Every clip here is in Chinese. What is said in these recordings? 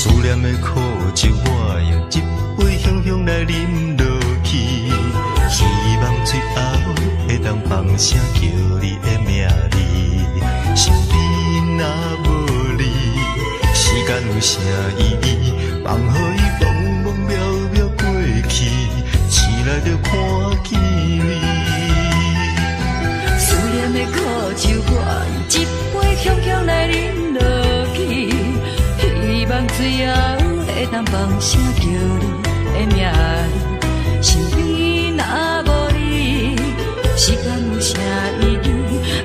念的苦酒，我用一杯香香来饮落去。希望最后会当放声叫你的名字。身边若无你，时间有啥意义？放予伊茫茫渺渺过去，醒来就看见你。思念的苦酒，我用一杯香香来饮落去。希望最后会当放声叫你的名字，身边若无你，时间有啥意义？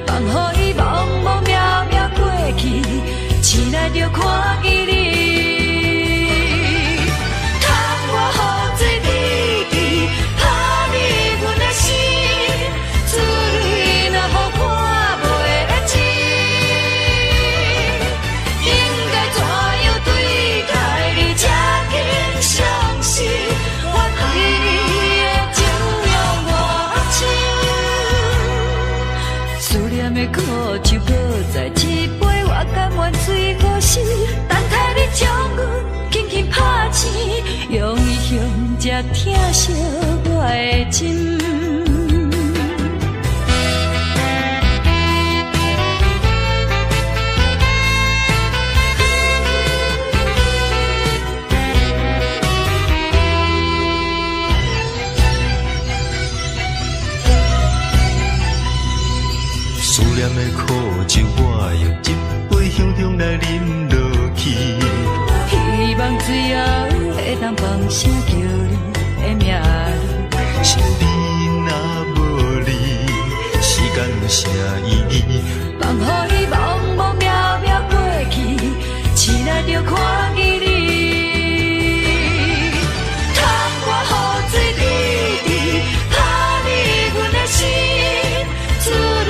放予伊茫茫渺渺过去，醒来就看见你。窗外雨水滴滴，打入阮的心，滋润若予看袂清。苦酒搁再一杯，我甘愿醉过死，等待你将阮轻轻拍醒，用伊向这疼惜我的心。思念的苦酒，我用一杯香香来饮落去。希望最后会当放声叫你的名字，身边若无你，时间有啥意义？放予伊茫茫渺渺过去，醒来就看见你。窗外雨水滴滴，打入阮的心，滋润。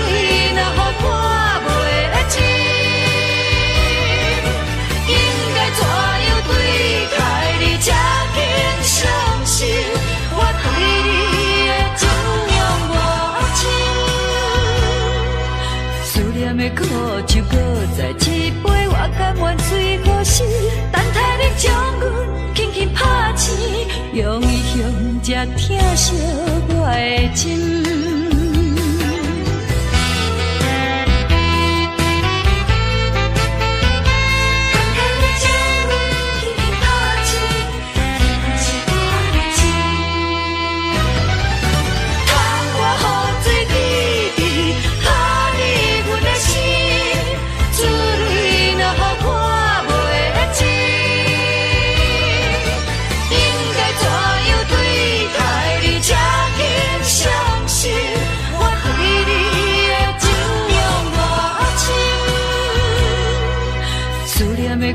苦酒搁再一杯，我甘愿醉过死，等待你将阮轻轻拍醒，用伊向这疼惜我的心。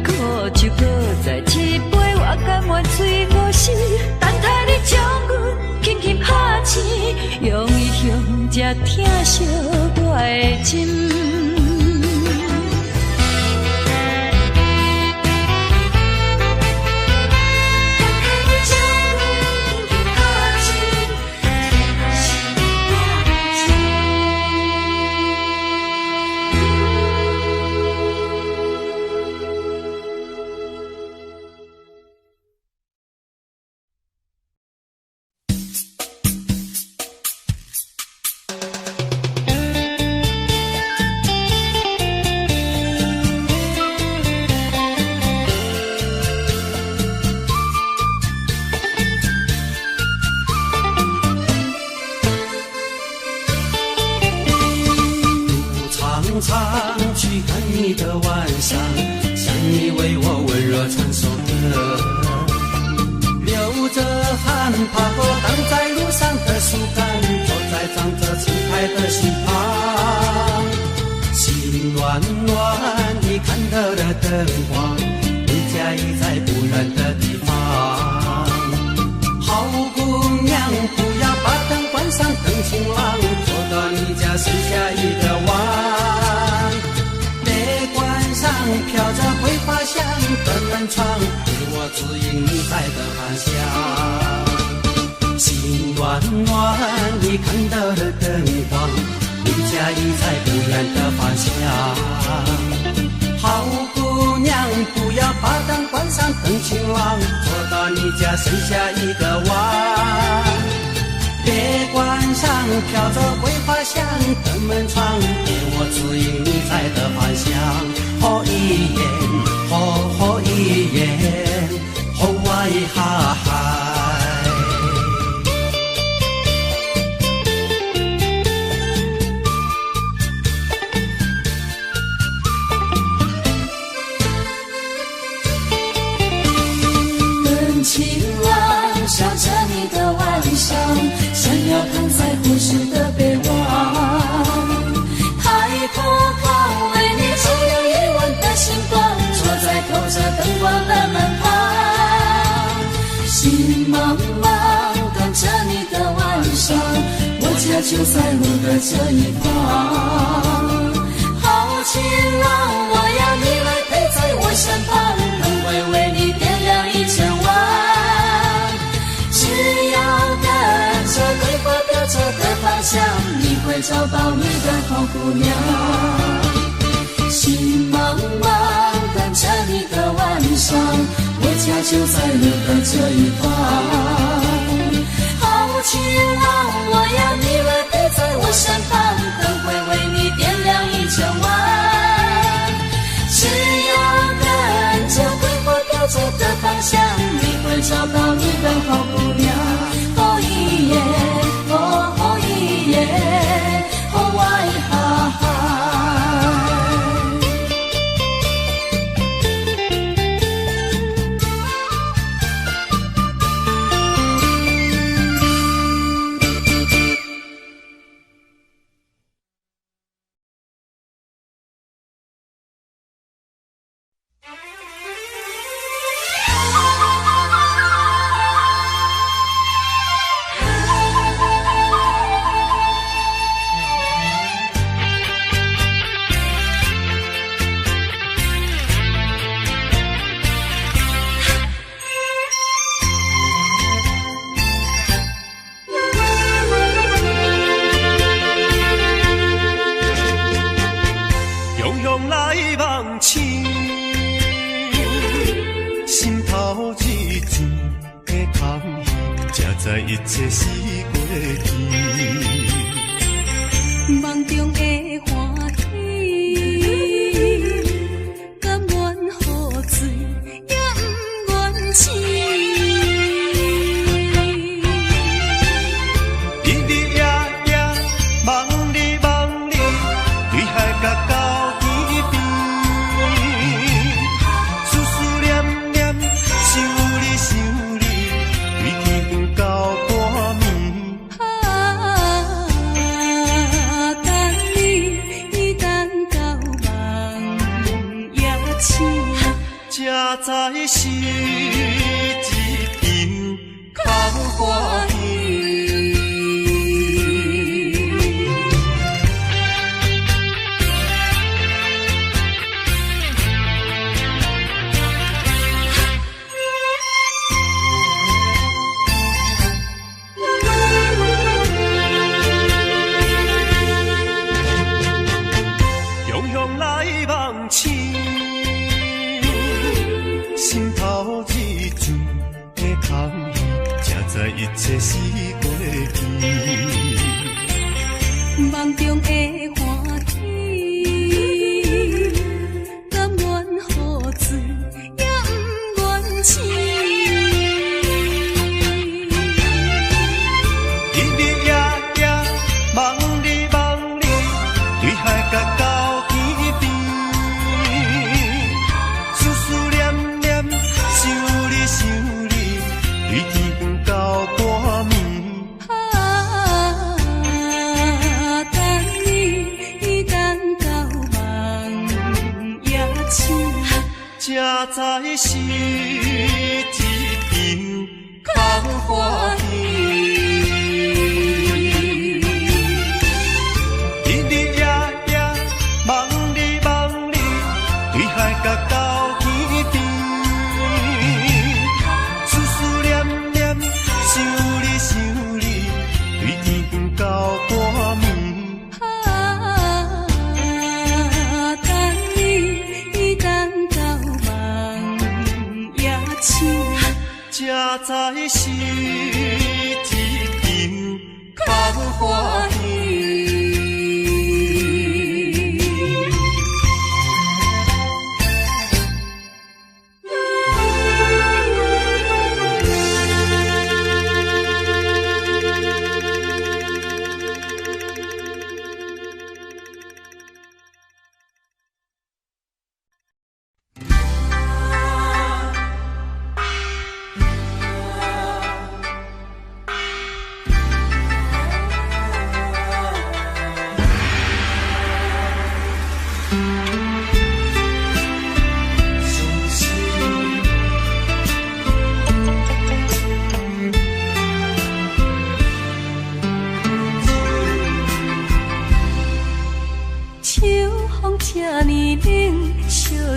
苦酒搁再一杯，我甘愿醉过死，等待你将阮轻轻拍醒，用伊向这疼惜我的心。好姑娘，不要把灯关上。郎，我到你家生下一个娃。别关上，飘着桂花香，登门窗，给我指引你在的方向。好一眼，好一眼，好哇一哈哈。情郎，想着你的晚上，想要躺在湖湿的被窝，抬头看为你照亮夜晚的星光，坐在透着灯光的门旁，心茫茫等着你的晚上，我家就在路的这一方。好情郎，我要你来陪在我身旁，灯会为你点亮1000万。这个方向，你会找到你的好姑娘。心茫茫等着你的晚上，我家就在路的这一方。好情郎，我要你来陪在我身旁，灯会为你点亮1000万。只要跟着桂花飘走的方向，你会找到你的好姑娘。哦一耶，哦一耶，哦哇一哈哈。在一切是过去，梦中的花天，甘愿雨水也不愿醒。日日夜夜梦里梦里，对海角到天边，思思念念想你想你，对天到半暝。等你等到梦也醒，才知是一片空欢喜。雄雄来望星，心头日出的空虚，才知一切是过去。梦中的花天，甘愿雨水也不愿醒。日日夜夜梦里梦里，对海角到天边，思思念念想你想你，对天到半暝。等到梦也醒，才知是一片空欢喜。日日夜夜梦里梦里，对海角到天边，思思念念想你想你，对天到半暝。等到梦也醒。在是一场空欢喜。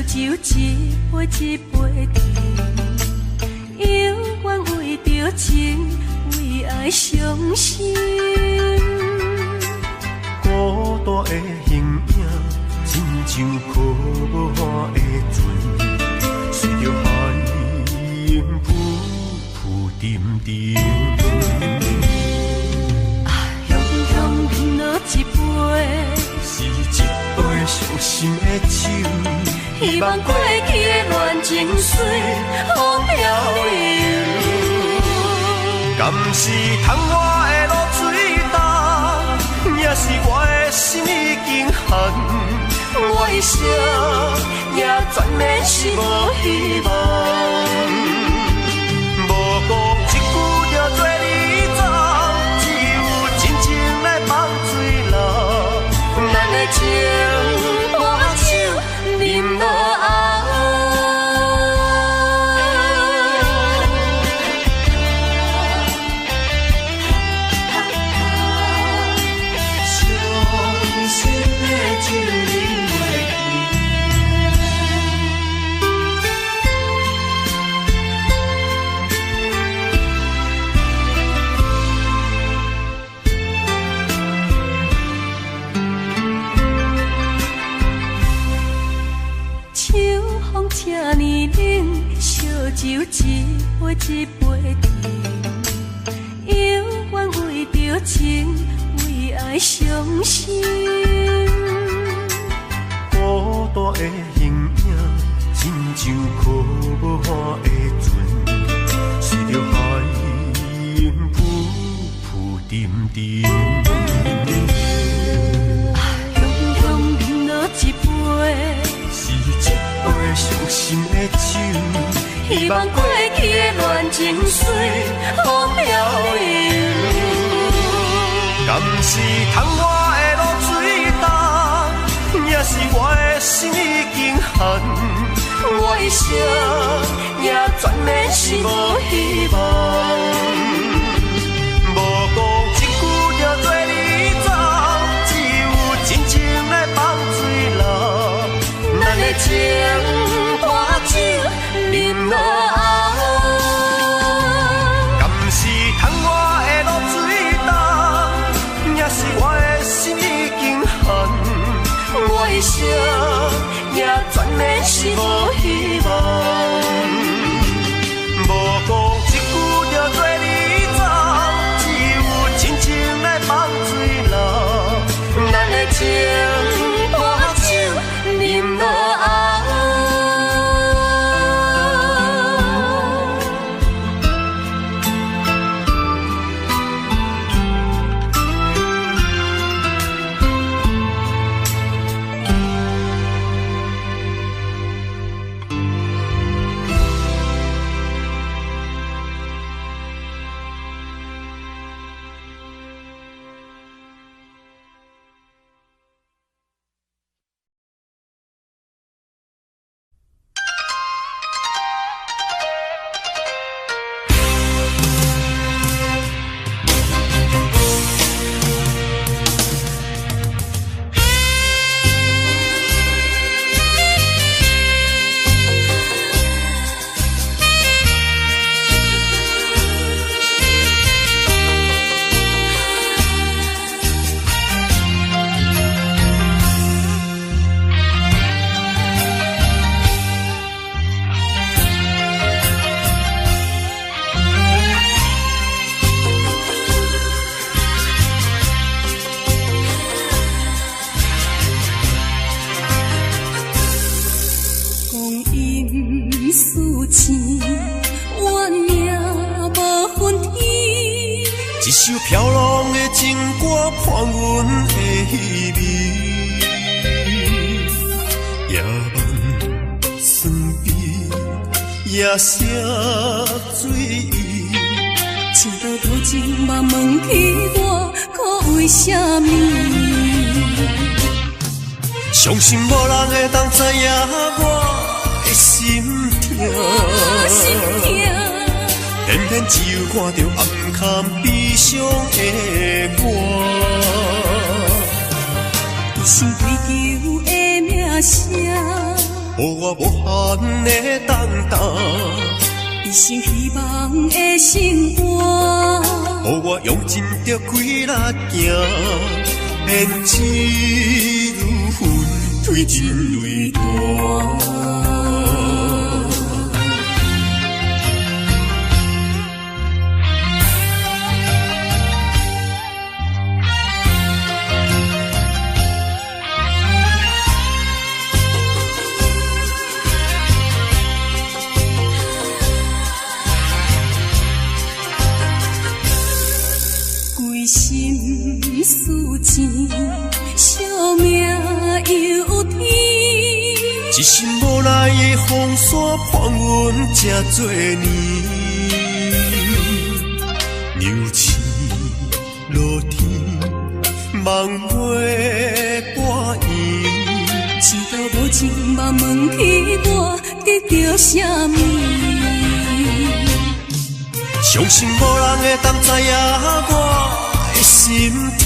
酒一杯一杯甜，永远为着情，为爱伤心。孤单的形影，亲像可无岸的船，随着海涌浮浮沉沉。雄雄饮落一杯，是一杯伤心的酒。希望过去的恋情随风飘流，敢是窗外的露水重，也是我的心已经寒。我一生也全然是无希望，无讲一句就做你走，只有真情来放水流。咱的情伴手。饮落后，伤心的酒饮袂这呢冷，烧酒一杯一杯甜，永远为着情，为爱伤心。孤单的形影，亲像可无岸的船，随着海涌浮浮沉沉。雄雄饮落一杯。杯伤心的酒，希望过去的恋情随风飘流。敢是窗外的露水重，也是我的心已经寒。我一生也全然是无希望，无讲一句就做你走，只有真情来放水流。咱的情伴酒饮落后，敢是窗外的露水重，也是我的心已经寒。我一生也全然是无希望，无讲一句就做你走，只有真情来放水流。咱的情伴酒饮落后。钱，怨命无分天。一首飘浪的情歌，伴阮的稀微，夜晚酸悲，夜色醉意。情到途前，嘛问起我，可为什么？相信无人会当知影我的心痛，偏偏只有看到暗坎悲伤的我，一生追求的名声，予我无限的等待，一生希望的生活，予我用尽着规力行，偏只如云推进泪大。心思钱，惜命由天。一心无奈的风沙伴阮这多年，牛市落天，梦袂半圆。知道无情嘛问起我，得到什么？相信无人会当知影我的心痛，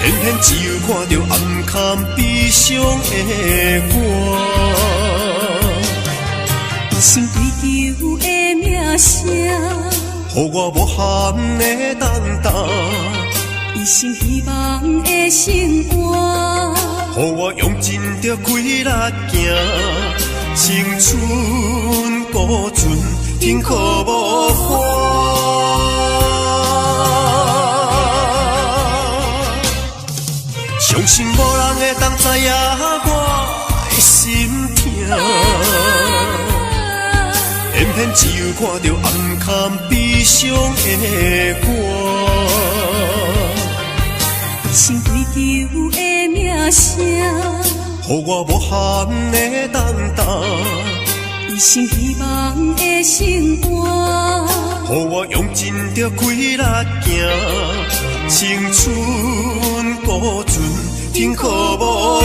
偏偏只有看到暗坎悲伤的我，一生追求的名声，予我无限的等待，一生希望的生活，予我用尽着规力行，青春孤船停靠无花。相信无人会当知影我的心痛，偏偏只有看到暗坎悲伤的我，一生追求的名声，予我无限的等待，一生希望的生活，予我用尽着规力行，青春孤船停靠无花。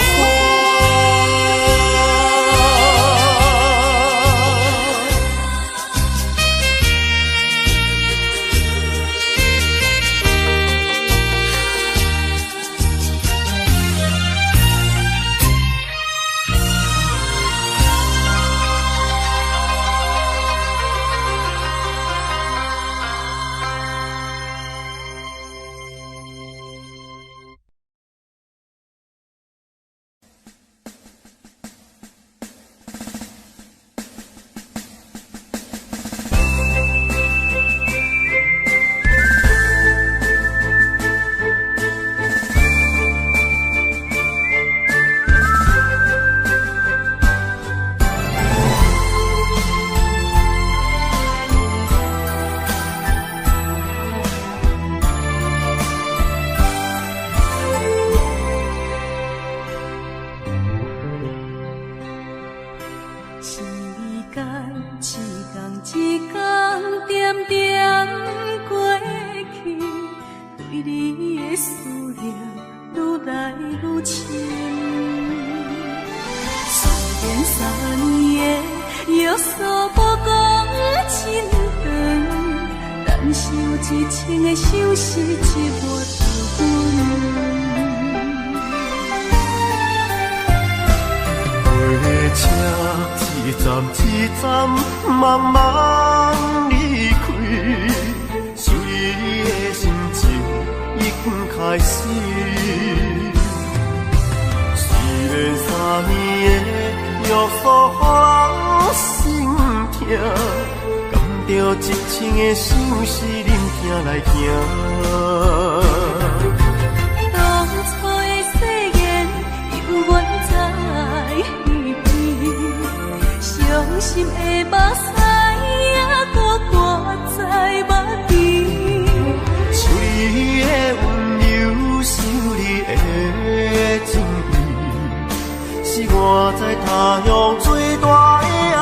心的目屎还搁挂在目前。想你的温柔，想你的情意，是我在他乡最大的安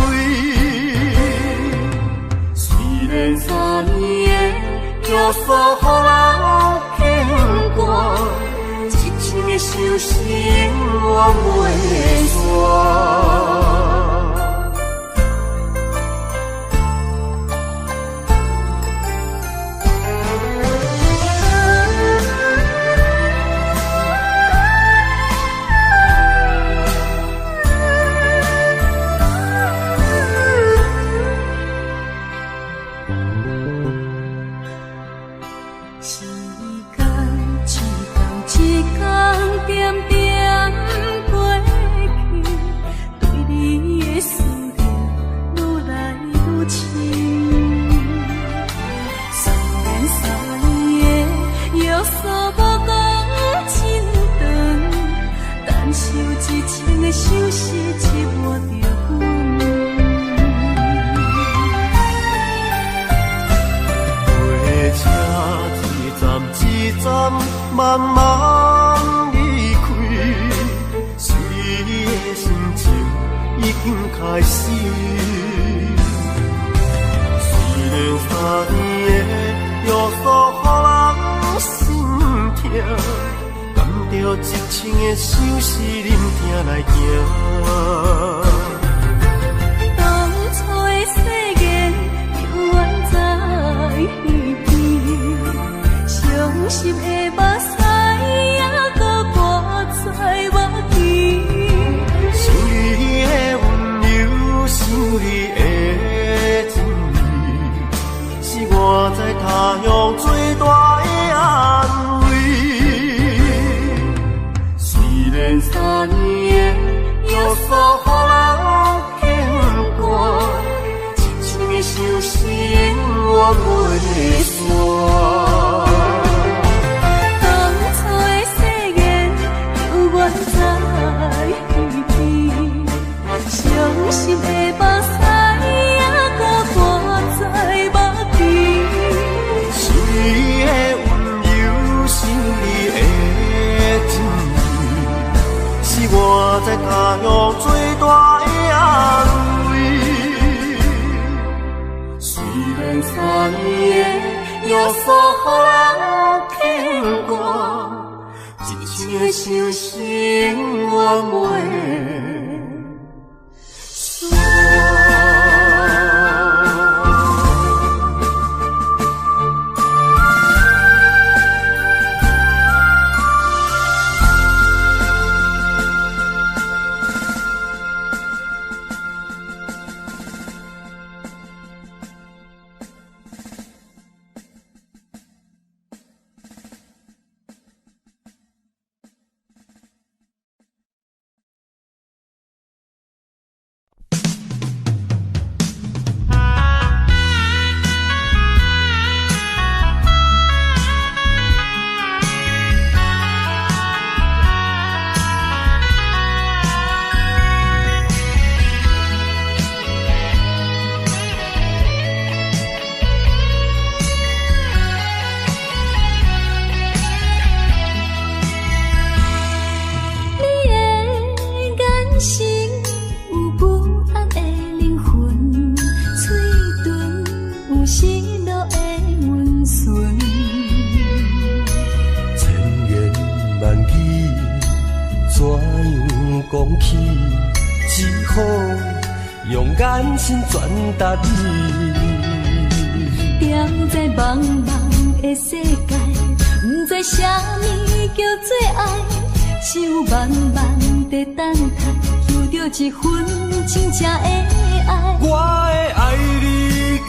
慰。虽然3年的约束予人牵挂，一生的伤心我袂煞。慢慢离开，想你的心情已经开始。虽然3年的约束予人心痛，甘着一生的相思忍痛来行。当初的誓言永远在耳边，伤心的目屎还搁挂在目前。想你的温柔，想你的情意，是我在他乡最大的安慰。虽然3年的约束予人牵挂，一生的伤心我袂煞。伤心的目屎还搁挂在目前。想你的温柔，想你的情意，是我在他乡最大的安慰。虽然3年的约束予人牵挂，一生的伤心我袂。眼神传达你，踮在茫茫的世界，不知啥物叫做爱，只有慢慢地等待，求着一份真正的爱。我会爱你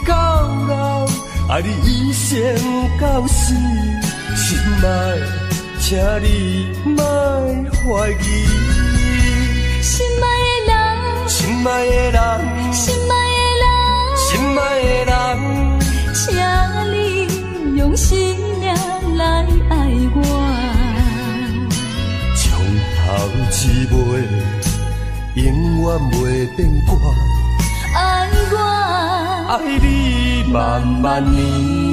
到老，爱你一生到死，心爱，请你莫怀疑。心爱的人，心爱的人，心爱的人，心爱的人，请你用心灵来爱我。从头至尾，永远袂变卦。爱我，爱你万万年。